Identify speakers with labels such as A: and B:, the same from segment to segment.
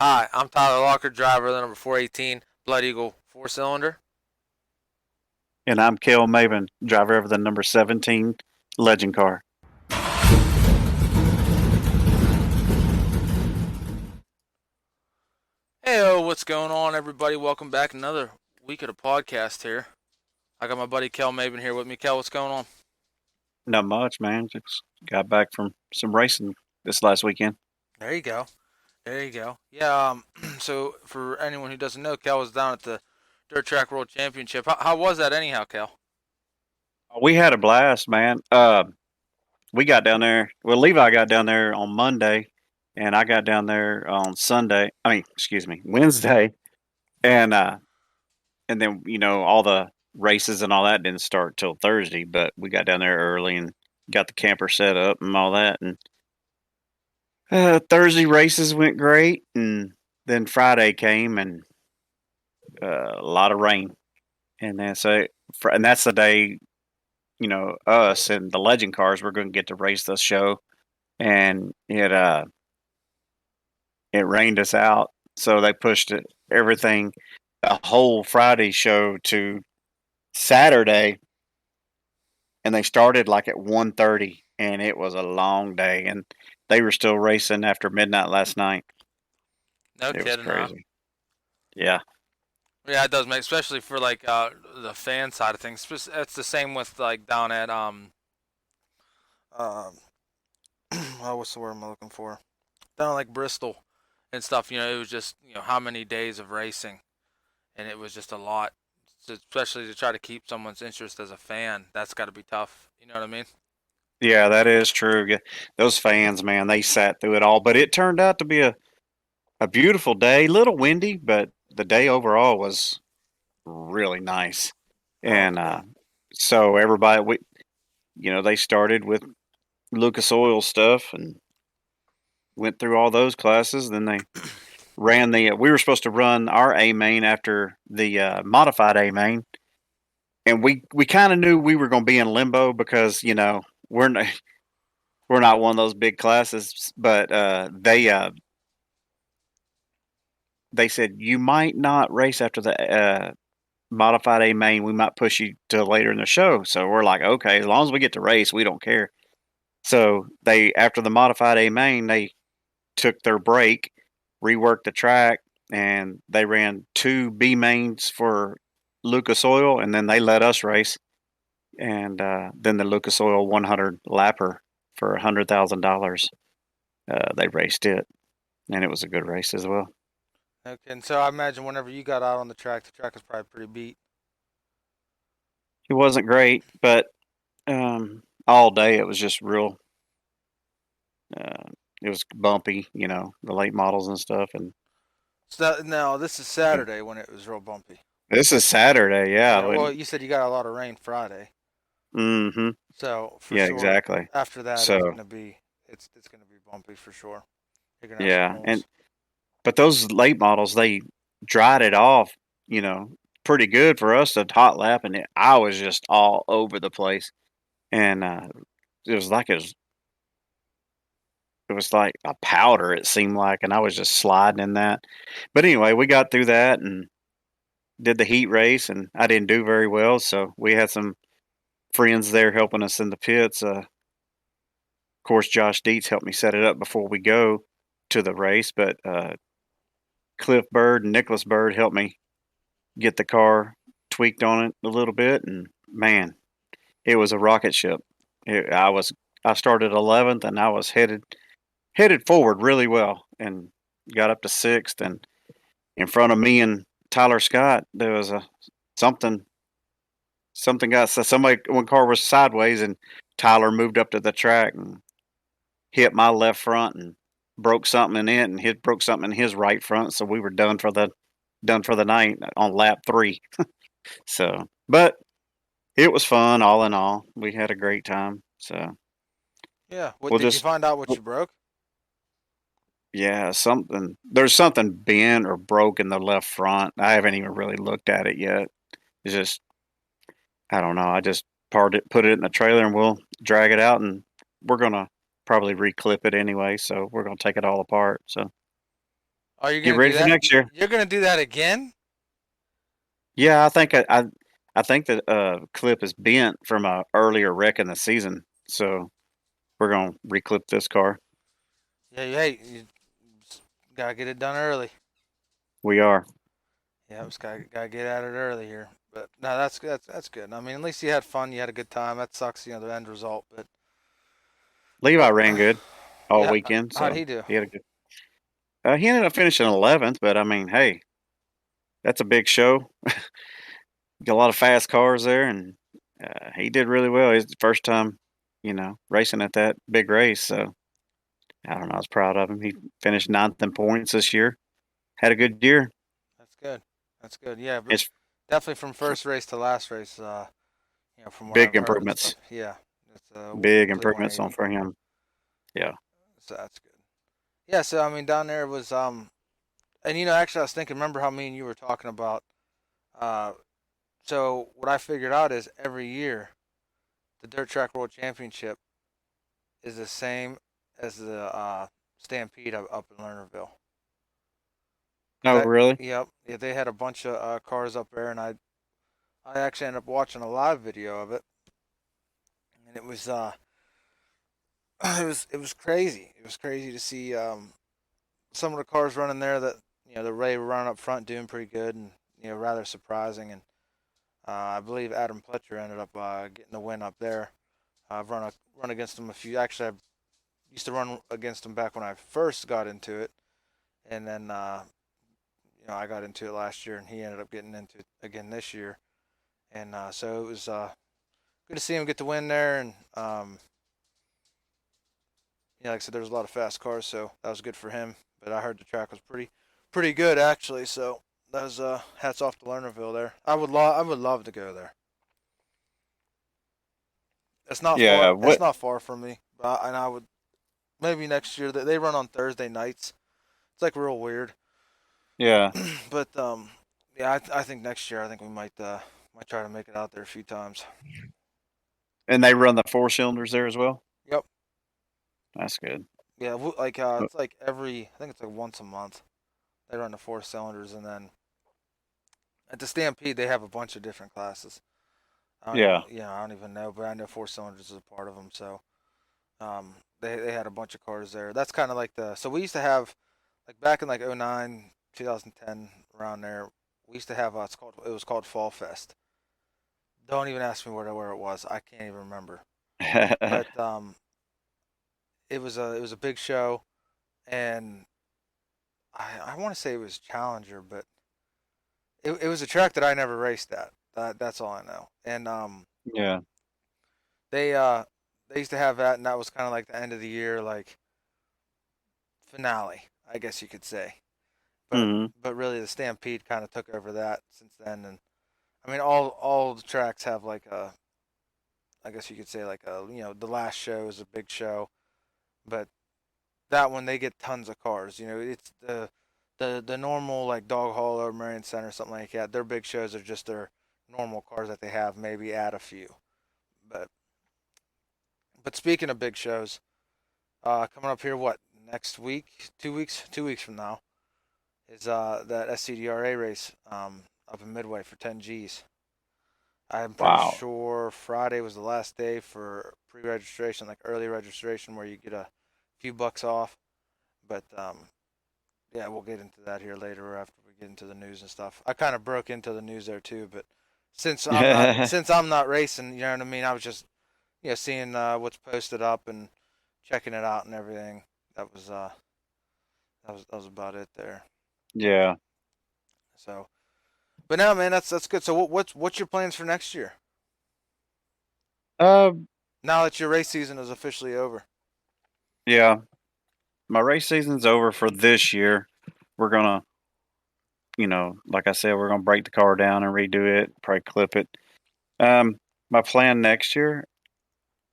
A: Hi, I'm Tyler Locker, driver of the number 418 Blood Eagle 4-cylinder.
B: And I'm Cale Maven, driver of the number 17 Legend car.
A: Hey, what's going on, everybody? Welcome back. Another week of the podcast here. I got my buddy Kel Maven here with me. Kel, what's going on?
B: Not much, man. Just got back from some racing this last weekend.
A: There you go. There you go. Yeah, so for anyone who doesn't know, Kel was down at the Dirt Track World Championship. How was that anyhow, Kel?
B: We had a blast, man. We got down there. Well, Levi got down there on Monday, and I got down there on Sunday. Excuse me, Wednesday, and and then all the races and all that didn't start till Thursday. But we got down there early and got the camper set up and all that, and Thursday races went great, and then Friday came and a lot of rain, and then and that's the day us and the legend cars were going to get to race the show, and it rained us out, so they pushed everything, the whole Friday show to Saturday, and they started like at 1:30, and it was a long day, and they were still racing after midnight last night.
A: No
B: It was
A: kidding, huh?
B: crazy. Yeah.
A: Yeah, it does make, especially for like the fan side of things. It's the same with like down at um oh, what's the word I'm looking for? Down like Bristol and stuff. It was just how many days of racing, and it was just a lot. Especially to try to keep someone's interest as a fan, that's got to be tough. You know what I mean?
B: Yeah, that is true. Those fans, man, they sat through it all, but it turned out to be a beautiful day. Little windy, but the day overall was really nice.
A: Oh,
B: And
A: cool.
B: so everybody, they started with Lucas Oil stuff and went through all those classes. Then they ran we were supposed to run our A main after the modified A main, and we kind of knew we were going to be in limbo because we're not, we're not one of those big classes, but they said you might not race after the modified A main. We might push you to later in the show. So we're like, okay, as long as we get to race, we don't care. So they, after the modified A main, they took their break, reworked the track, and they ran two B mains for Lucas Oil, and then they let us race. And then the Lucas Oil 100 lapper for $100,000. They raced it, and it was a good race as well.
A: Okay, and so I imagine whenever you got out on the track was probably pretty beat.
B: It wasn't great, but all day it was just real. Uh, it was bumpy, the late models and stuff. And
A: So now this is Saturday when it was real bumpy.
B: this is Saturday, yeah.
A: Yeah. Well, you said you got a lot of rain Friday,
B: Mm-hmm.
A: so for
B: Yeah,
A: sure
B: exactly.
A: after that
B: So
A: it's gonna be bumpy for sure. You're gonna have some
B: yeah,
A: holes.
B: but those late models they dried it off, pretty good for us to hot lap, and I was just all over the place, and it was like it was like a powder. It seemed like, and I was just sliding in that. But anyway, we got through that and did the heat race, and I didn't do very well, so we had some friends there helping us in the pits. Of course, Josh Dietz helped me set it up before we go to the race, but Cliff Bird and Nicholas Bird helped me get the car tweaked on it a little bit, and man, it was a rocket ship. I started 11th, and I was headed forward really well, and got up to sixth, and in front of me and Tyler Scott, there was a something something got so somebody one car was sideways, and Tyler moved up to the track and hit my left front and broke something in it, and hit broke something in his right front, so we were done for the night on lap 3. So, but it was fun all in all. We had a great time. So,
A: Yeah. What
B: we'll
A: did you
B: just
A: find out? What you broke?
B: yeah, there's something bent or broke in the left front. I haven't even really looked at it yet. It's just I don't know. I just put it in the trailer, and we'll drag it out, and we're gonna probably reclip it anyway. So we're gonna take it all apart. So
A: Oh, you're
B: Get
A: gonna
B: ready
A: do
B: for
A: that?
B: next year.
A: You're gonna do that again?
B: Yeah, I think the clip is bent from a earlier wreck in the season, so we're gonna reclip this car.
A: Yeah, hey, you gotta get it done early.
B: We are.
A: Yeah, just gotta get at it early here. But no, that's good. I mean, at least you had fun. You had a good time. That sucks, the end result.
B: Levi
A: But
B: ran good all
A: yeah,
B: weekend,
A: how'd
B: so
A: he do?
B: he had a good. He ended up finishing 11th, but I mean, hey, that's a big show. Got a lot of fast cars there, and he did really well. It's the first time, racing at that big race. So I don't know. I was proud of him. He finished ninth in points this year. Had a good year.
A: That's good. That's good. Yeah, but
B: It's
A: definitely from first race to last race. From what
B: big
A: I've heard and
B: improvements.
A: stuff. Yeah, it's a
B: Big
A: complete
B: improvements on
A: 180.
B: for him. Yeah.
A: So that's good. Yeah, so I mean, down there was and actually, I was thinking. Remember how me and you were talking about? Uh, so what I figured out is every year the Dirt Track World Championship is the same as the Stampede up in Lernerville. Cause
B: Oh, really?
A: yep, yeah, they had a bunch of cars up there, and I actually ended up watching a live video of it, and it was it was crazy. It was crazy to see some of the cars running there that the Ray were running up front doing pretty good, and rather surprising. And I believe Adam Pletcher ended up getting the win up there. I've run against him a few. Actually, I used to run against him back when I first got into it, and then I got into it last year, and he ended up getting into it again this year. And so it was good to see him get the win there. And like I said, there was a lot of fast cars, so that was good for him. But I heard the track was pretty good actually. So that was hats off to Lernerville there. I would love to go there. It's not far.
B: Yeah.
A: It's
B: What?
A: not far from me, and I would maybe next year. They run on Thursday nights. It's like real weird,
B: Yeah.
A: but yeah, I think next year I think we might try to make it out there a few times.
B: And they run the four cylinders there as well.
A: Yep.
B: That's good.
A: Yeah, like
B: Uh,
A: it's like I think it's like once a month they run the four cylinders, and then at the Stampede they have a bunch of different classes.
B: Yeah.
A: I don't even know, but I know four cylinders is a part of them. So they had a bunch of cars there. That's kind of like so we used to have like back in like '09, 2010 around there. We used to have it was called Fall Fest. Don't even ask me where it was. I can't even remember. But it was a big show, and I want to say it was Challenger, but it was a track that I never raced at. That's all I know. And
B: Yeah.
A: they uh they used to have that, and that was kind of like the end of the year like finale, I guess you could say. But
B: Hmm.
A: but really the Stampede kind of took over that since then. And I mean all the tracks have like I guess you could say like the last show is a big show, but that one they get tons of cars. It's the normal like Dog Hall or Marion Center, something like that. Their big shows are just their normal cars that they have, maybe add a few. But speaking of big shows, coming up here, what, next week, 2 weeks, 2 weeks from now is that Scdra race up in Midway for 10 Gs. I'm pretty
B: Wow.
A: sure Friday was the last day for pre-registration, like early registration, where you get a few bucks off. But yeah, we'll get into that here later after we get into the news and stuff. I kind of broke into the news there too, but since I'm not racing, you know what I mean. I was just seeing what's posted up and checking it out and everything. That was about it there.
B: Yeah.
A: So, but now, man, that's good. So, what's your plans for next year?
B: Uh.
A: Now that your race season is officially over.
B: Yeah. My race season's over for this year. We're gonna, like I said, we're gonna break the car down and redo it. Probably clip it. Um. My plan next year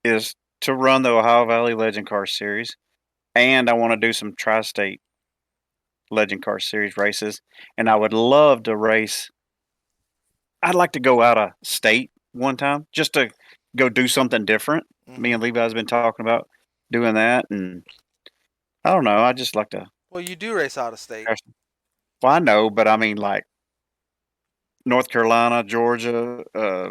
B: is to run the Ohio Valley Legend Car Series, and I want to do some tri-state Legend Car Series races. And I would love to race. I'd like to go out of state one time just to go do something different. Me
A: Mm-hmm.
B: and Levi's been talking about doing that, and I don't know. I just like to.
A: Well, you do race out of state.
B: Well, I know, but I mean, like North Carolina, Georgia,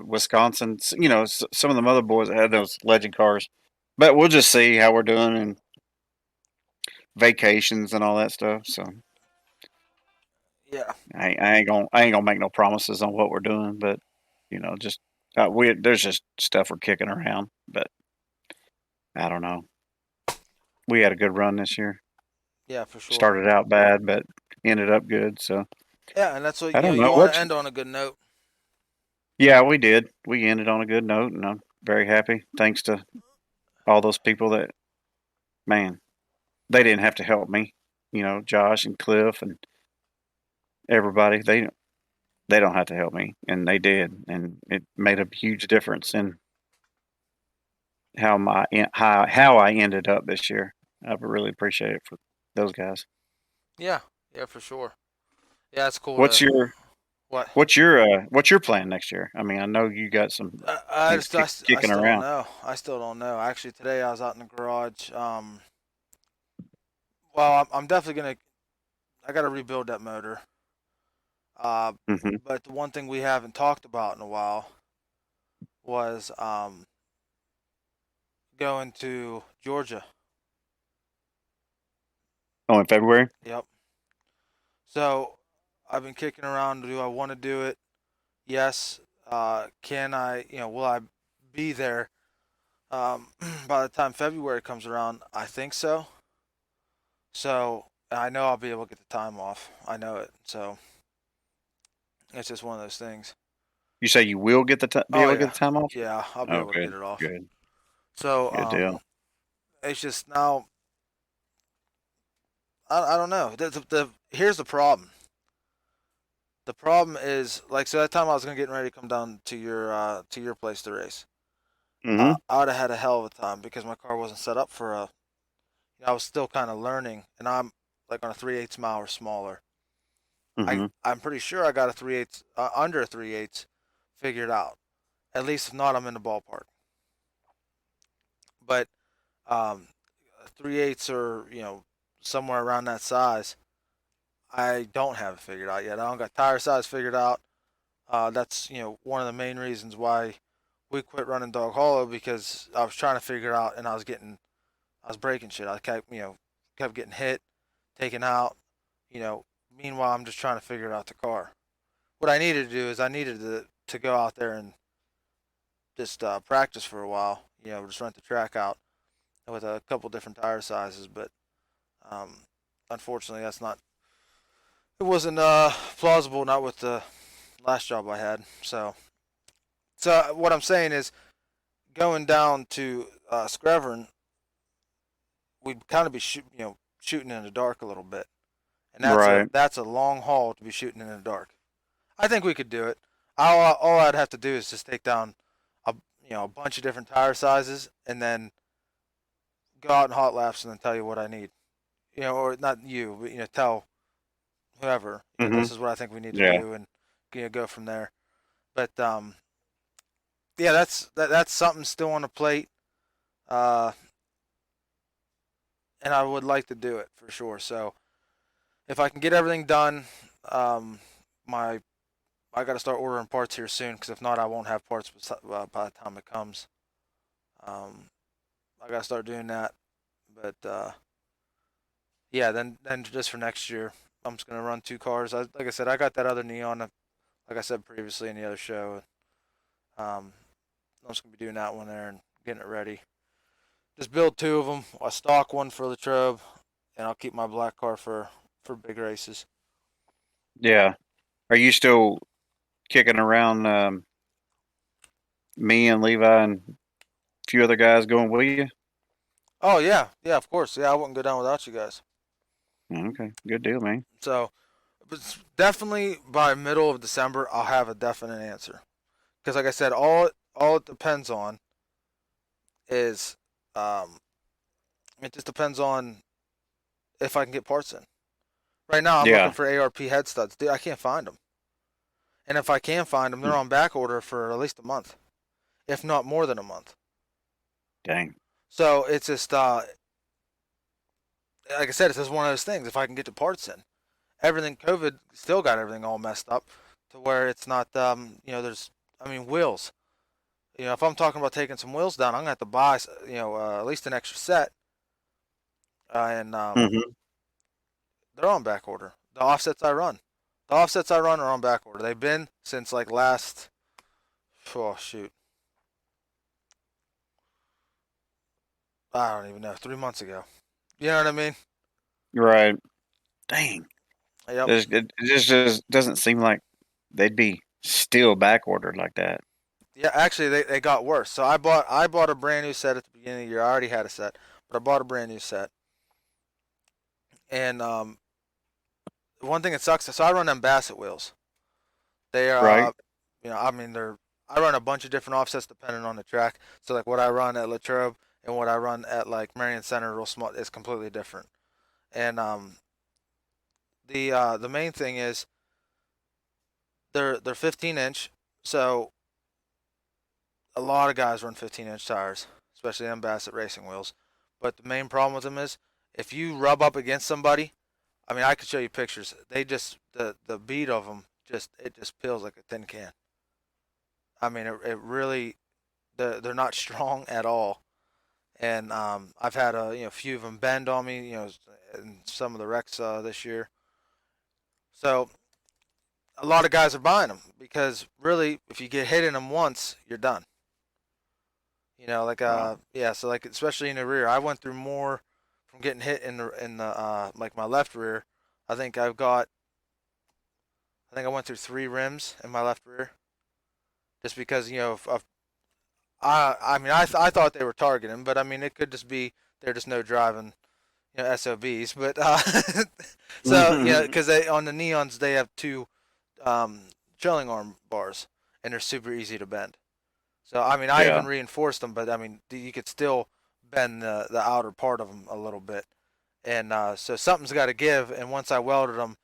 B: Wisconsin. Some of them other boys that had those legend cars. But we'll just see how we're doing and vacations and all that stuff. So
A: Yeah,
B: I ain't gonna make no promises on what we're doing, but just we there's just stuff we're kicking around. But I don't know. We had a good run this year.
A: yeah, for sure.
B: Started out bad, but ended up good. So
A: Yeah, and that's what
B: I don't
A: you
B: know
A: want
B: what.
A: to end on a good note.
B: Yeah, we did. We ended on a good note, and I'm very happy. Thanks to all those people that, man, they didn't have to help me. Josh and Cliff and everybody. They don't have to help me, and they did, and it made a huge difference in how I ended up this year. I really appreciate it for those guys.
A: Yeah, yeah, for sure. Yeah, it's cool
B: What's
A: to
B: your
A: what.
B: what's your plan next year? I mean, I know you got some
A: I
B: things
A: just I
B: kicking
A: still don't
B: around.
A: know. I still don't know. Actually, today I was out in the garage. Well, I'm definitely gonna. I got to rebuild that motor. Uh,
B: Hmm.
A: but the one thing we haven't talked about in a while was going to Georgia.
B: Oh, in February.
A: Yep. So I've been kicking around. Do I want to do it? Yes. Can I? Will I be there by the time February comes around? I think so. So I know I'll be able to get the time off. I know it. So it's just one of those things.
B: You say you will get be
A: Oh
B: able to get
A: yeah,
B: the time off?
A: yeah. I'll be
B: Oh,
A: able to
B: good,
A: get it off.
B: good,
A: So
B: good deal.
A: it's just now. I don't know. Here's the problem. The problem is like so that time I was gonna get ready to come down to your place to race.
B: Hmm.
A: I would have had a hell of a time because my car wasn't set up for a. I was still kind of learning, and I'm like on a 3/8 mile or smaller.
B: Hmm.
A: I'm pretty sure I got a 3/8 under a 3/8 figured out. At least if not, I'm in the ballpark. But um, 3/8 or somewhere around that size, I don't have it figured out yet. I don't got tire size figured out. That's one of the main reasons why we quit running Dog Hollow because I was trying to figure it out and I was breaking shit. I kept getting hit, taken out. You know, Meanwhile I'm just trying to figure out the car. What I needed to do is I needed to go out there and just practice for a while. Just rent the track out with a couple different tire sizes, but um, unfortunately that's not. It wasn't plausible, not with the last job I had. So what I'm saying is going down to Screvern, we'd kind of be shooting in the dark a little bit, and
B: Right.
A: that's a long haul to be shooting in the dark. I think we could do it. All I'd have to do is just take down a a bunch of different tire sizes, and then go out in hot laps, and then tell you what I need. Or not you, but tell whoever
B: Hmm.
A: this is what I think we need to
B: Yeah.
A: do, and go from there. But yeah, that's something still on the plate. Uh, and I would like to do it for sure. So if I can get everything done, um, my I got to start ordering parts here soon because if not, I won't have parts by the time it comes. Um, I got to start doing that. But yeah, then just for next year, I'm just gonna run two cars. Like I said, I got that other neon, like I said previously in the other show. I'm just gonna be doing that one there and getting it ready. Just build two of them. I stock one for Latrobe, and I'll keep my black car for big races.
B: Yeah. Are you still kicking around me and Levi and a few other guys going with you?
A: Oh yeah, yeah, of course. Yeah, I wouldn't go down without you guys.
B: Okay. Good deal, man.
A: So, but definitely by middle of December, I'll have a definite answer. Because like I said, all it depends on is, um, it just depends on if I can get parts in. Right now, I'm looking
B: Yeah.
A: for ARP head studs. Dude, I can't find them. And if I can find them, they're on back order for at least a month, if not more than a month.
B: Dang.
A: So it's just, like I said, it's just one of those things. If I can get the parts in, everything COVID still got everything all messed up to where it's not there's wheels. If I'm talking about taking some wheels down, I'm gonna have to buy at least an extra set, and
B: Hmm.
A: they're on back order. The offsets I run are on back order. They've been since like last, oh shoot, I don't even know, 3 months ago. You know what I mean?
B: Right. Dang.
A: Yep.
B: It just doesn't seem like they'd be still back ordered like that.
A: Yeah, actually, they got worse. So I bought a brand new set at the beginning of the year. I already had a set, but I bought a brand new set. And one thing that sucks. So I run them Bassett wheels. They are,
B: Right.
A: they're. I run a bunch of different offsets depending on the track. So like what I run at Latrobe and what I run at like Marion Center, real small, is completely different. And the main thing is they're 15 inch. So a lot of guys run 15-inch tires, especially on Bassett racing wheels. But the main problem with them is if you rub up against somebody, I could show you pictures. They just the beat of them just peels like a tin can. It really they're not strong at all. And I've had a few of them bend on me, in some of the wrecks this year. So a lot of guys are buying them because really, if you get hit in them once, you're done.
B: Wow.
A: Yeah, so like especially in the rear, I went through more from getting hit in the like my left rear. I think I've got I think I went through 3 rims in my left rear just because I thought they were targeting, but it could just be they're just no driving, SOBs. But so because they on the neons they have two um, trailing arm bars and they're super easy to bend. So I
B: Yeah.
A: even reinforced them, but you could still bend the outer part of them a little bit, and so something's got to give. And once I welded them,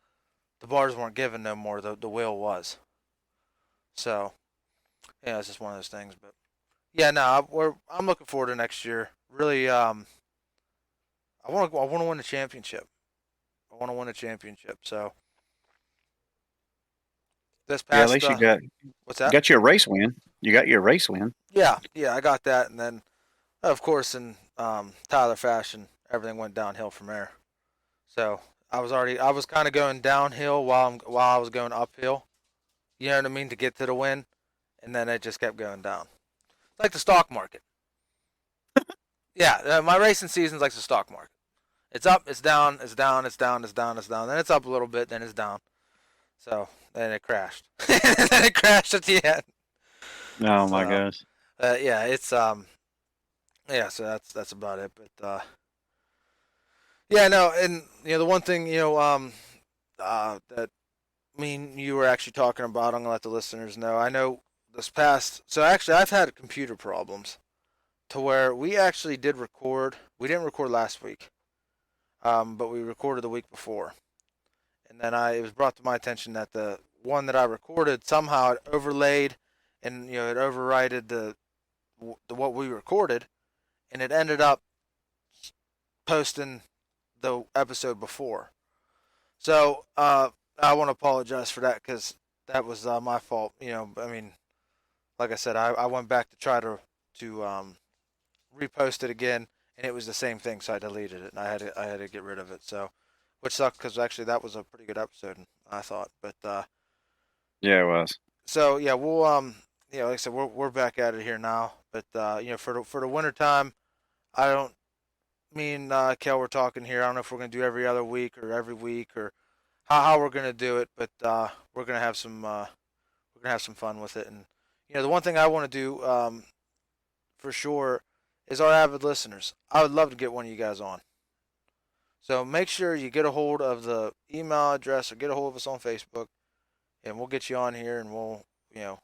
A: the bars weren't giving no more. The wheel was. So yeah, it's just one of those things. But yeah, no, I'm looking forward to next year. Really, I want to win a championship. I want to win a championship. So this
B: Yeah. At
A: past
B: least
A: what's that?
B: got you a race win. You got your race win.
A: Yeah, I got that, and then of course in Tyler fashion, everything went downhill from there. So I was kind of going downhill while I was going uphill. You know what I mean to get to the win, and then it just kept going down. It's like the stock market. Yeah, my racing season's like the stock market. It's up, it's down, it's down, it's down, it's down, it's down. Then it's up a little bit, then it's down. So then it crashed. Then it crashed at the end.
B: Oh my
A: So
B: gosh.
A: yeah, it's yeah. So that's about it. But yeah, no, and the one thing that me and you were actually talking about, I'm gonna let the listeners know. I know this past, so actually I've had computer problems to where we actually did record. We didn't record last week, but we recorded the week before, and then it was brought to my attention that the one that I recorded somehow it overlaid, and it overrided the what we recorded, and it ended up posting the episode before. So I want to apologize for that because that was my fault. Like I said, I went back to try to repost it again, and it was the same thing. So I deleted it, and I had to get rid of it. So, which sucked because actually that was a pretty good episode, I thought. But
B: Yeah, it was.
A: so yeah, we'll like I said, we're back at it here now. But for the winter time, I don't. Me and Kel were talking here. I don't know if we're gonna do every other week or every week or how we're gonna do it, but we're gonna have some fun with it. And the one thing I want to do for sure is our avid listeners. I would love to get one of you guys on. So make sure you get a hold of the email address or get a hold of us on Facebook, and we'll get you on here, and you know,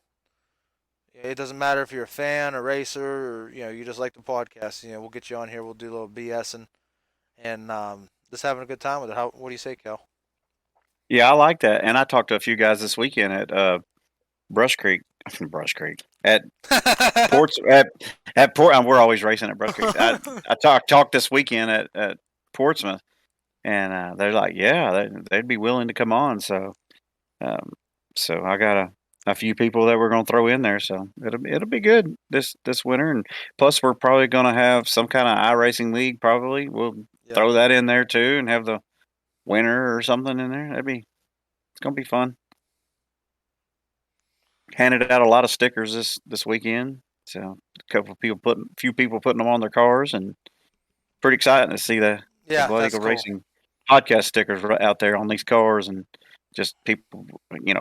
A: it doesn't matter if you're a fan, a racer, or you just like the podcast. We'll get you on here. We'll do a little BSing and just having a good time with it. What do you say, Kel?
B: Yeah, I like that. And I talked to a few guys this weekend at Brush Creek. Brush Creek at Ports at Port. We're always racing at Brush Creek. I talked this weekend at Portsmouth, and they're like, yeah, they'd be willing to come on. Um, so I got a few people that we're going to throw in there. So it'll be good this winter, and plus we're probably going to have some kind of iRacing league. Probably we'll
A: Yeah.
B: throw that in there too, and have the winner or something in there. It's going to be fun. Handed out a lot of stickers this weekend. So few people putting them on their cars, and pretty exciting to see the
A: Yeah,
B: Blood
A: that's
B: Eagle
A: cool.
B: Racing podcast stickers out there on these cars, and just people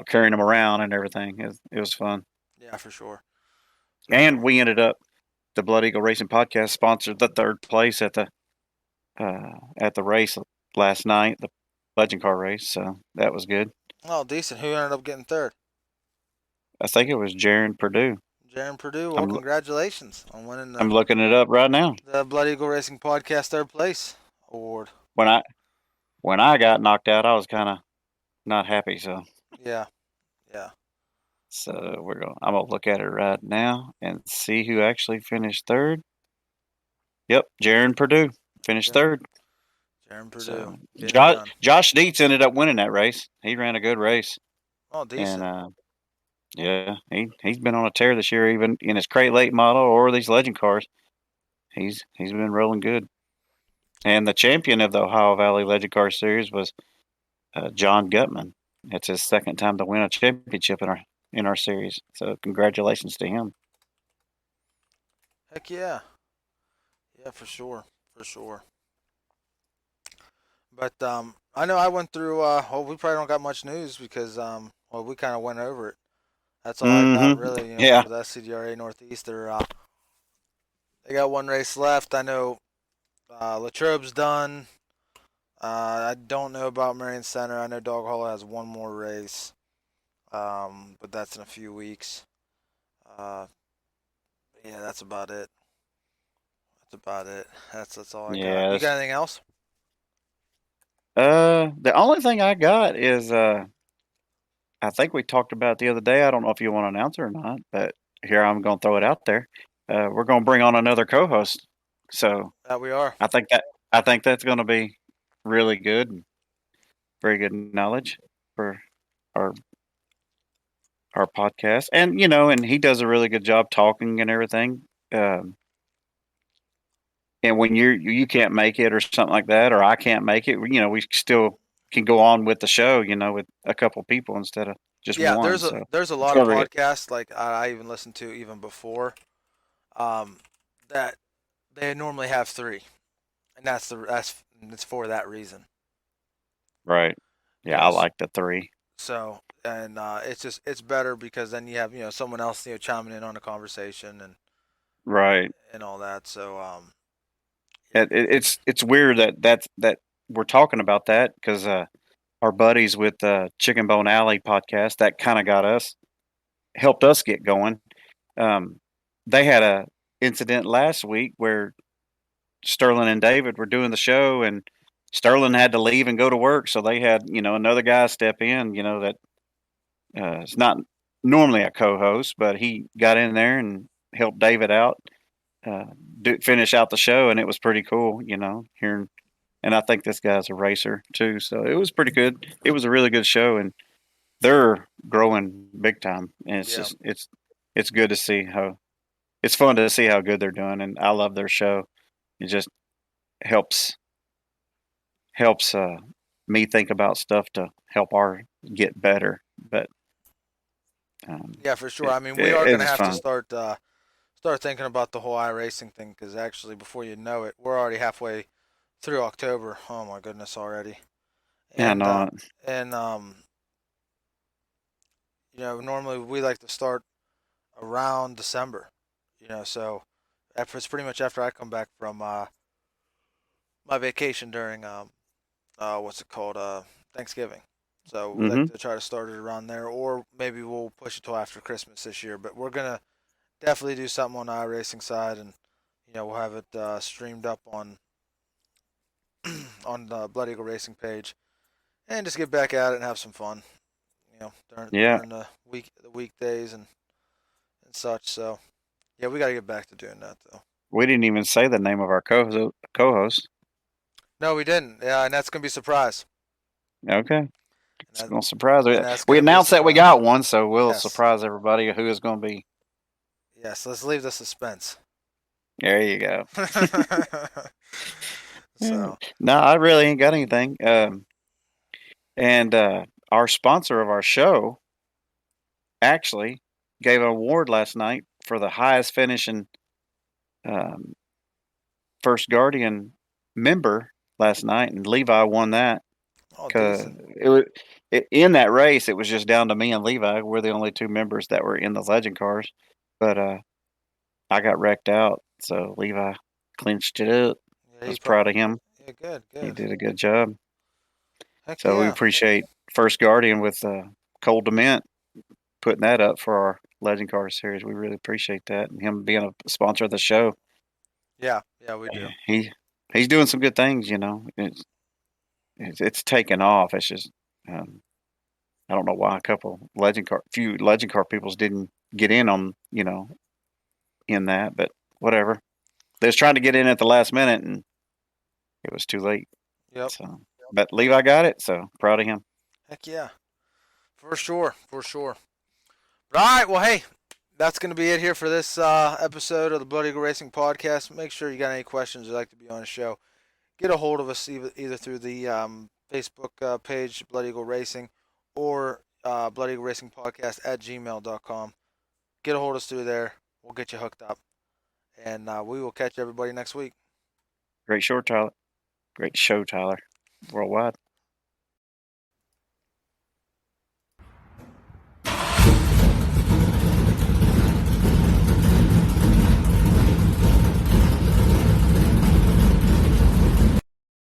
B: carrying them around and everything. It was fun,
A: Yeah, for sure. For
B: and
A: sure.
B: we ended up the Blood Eagle Racing podcast sponsored the third place at the race last night, the legend car race. So that was good.
A: Oh, decent. Who ended up getting third?
B: I think it was Jaron Purdue.
A: Jaron Purdue. Well,
B: I'm
A: congratulations on winning
B: I'm looking it up right now.
A: the Blood Eagle Racing Podcast third place award.
B: When I got knocked out, I was kind of not happy.
A: Yeah, yeah.
B: I'm gonna look at it right now and see who actually finished third. Yep, Jaron Purdue finished
A: Ja-
B: third.
A: Jaron Purdue
B: So
A: getting it done.
B: Josh Dietz ended up winning that race. He ran a good race,
A: Oh,
B: and
A: decent.
B: yeah, he's been on a tear this year, even in his crate late model or these legend cars. He's been rolling good. And the champion of the Ohio Valley Legend Car Series was John Gutman. It's his second time to win a championship in our series. So congratulations to him.
A: Heck yeah. Yeah, for sure. For sure. But I know I went through. Well, we probably don't got much news because well, we kind of went over it. That's all I got
B: Mm-hmm.
A: really.
B: Yeah.
A: For the Scdra Northeast, they got one race left. I know Latrobe's done. I don't know about Marion Center. I know Dog Hollow has one more race, but that's in a few weeks. Uh, yeah, that's about it. That's about it. That's all I got.
B: Yeah.
A: You got anything else?
B: The only thing I got is I think we talked about it the other day. I don't know if you want to announce it or not, but here I'm going to throw it out there. We're going to bring on another co-host. So
A: That we are.
B: I think that I think that's going to be really good, and very good knowledge for our our podcast. And and he does a really good job talking and everything. Um, and when you can't make it or something like that, or I can't make it, we still can go on with the show, with a couple people instead of just
A: Yeah,
B: one. So
A: there's a
B: it's
A: lot of
B: gonna be
A: podcasts like I even listened to even before um, that they normally have three, and that's it's for that reason.
B: right.
A: You
B: Yeah,
A: know,
B: I like the three.
A: so and it's better because then you have someone else chiming in on the conversation
B: Right.
A: and all that. So
B: It's weird that we're talking about that because our buddies with the Chicken Bone Alley podcast that kind of helped us get going. Um, they had a incident last week where Sterling and David were doing the show, and Sterling had to leave and go to work, so they had another guy step in. That is not normally a co-host, but he got in there and helped David out, uh, finish out the show, and it was pretty cool. Hearing, and I think this guy's a racer too, so it was pretty good. It was a really good show, and they're growing big time, and
A: yeah,
B: it's good to see how it's fun to see how good they're doing, and I love their show. It just helps helps me think about stuff to help our get better. But
A: yeah, for sure. I mean, we are
B: it
A: gonna
B: is
A: have to
B: fun.
A: start thinking about the whole iRacing thing because actually, before you know it, we're already halfway through October. Oh my goodness, already.
B: Yeah,
A: And
B: no,
A: and normally we like to start around December. So after it's pretty much after I come back from my vacation during what's it called Thanksgiving. So we like
B: hmm
A: to try to start it around there, or maybe we'll push it till after Christmas this year. But we're gonna definitely do something on the iRacing side, and we'll have it streamed up on on the Blood Eagle Racing page, and just get back at it and have some fun. During
B: yeah,
A: the weekdays and such. So yeah, we got to get back to doing that though.
B: we didn't even say the name of our co-host.
A: No, we didn't. Yeah, and that's gonna be a surprise.
B: Okay.
A: And
B: It's going to surprise
A: and
B: us.
A: that's
B: We
A: gonna be a
B: announced that we
A: surprise.
B: got one, so we'll
A: Yes.
B: surprise everybody who is going to be.
A: Yes. Let's leave the suspense.
B: There you go. Yeah.
A: So.
B: No, I really ain't got anything. And our sponsor of our show actually gave an award last night for the highest finishing um, First Guardian member last night, and Levi won that.
A: Oh,
B: Cause
A: decent.
B: it was in that race, it was just down to me and Levi. We're the only two members that were in the legend cars, but I got wrecked out, so Levi clinched it up.
A: Yeah.
B: I was proud of him.
A: Yeah. Good.
B: He
A: Good.
B: did a good job.
A: Heck
B: So we
A: yeah.
B: appreciate First Guardian with Cole Dement putting that up for our Legend Car series. We really appreciate that, and him being a sponsor of the show.
A: Yeah. Yeah. We
B: Yeah,
A: do.
B: he's doing some good things. It's taken off. It's just um, I don't know why few Legend Car peoples didn't get in on in that, but whatever. They was trying to get in at the last minute, and it was too late.
A: Yep.
B: So, but Levi got it, so proud of him.
A: Heck yeah. For sure. For sure. All right. Well, hey, that's going to be it here for this episode of the Blood Eagle Racing Podcast. Make sure you got any questions you'd like to be on the show. Get a hold of us either through the Facebook page, Blood Eagle Racing, or Blood Eagle Racing Podcast at gmail.com. Get a hold of us through there. We'll get you hooked up. And we will catch everybody next week.
B: Great show, Tyler. Great show, Tyler. Worldwide.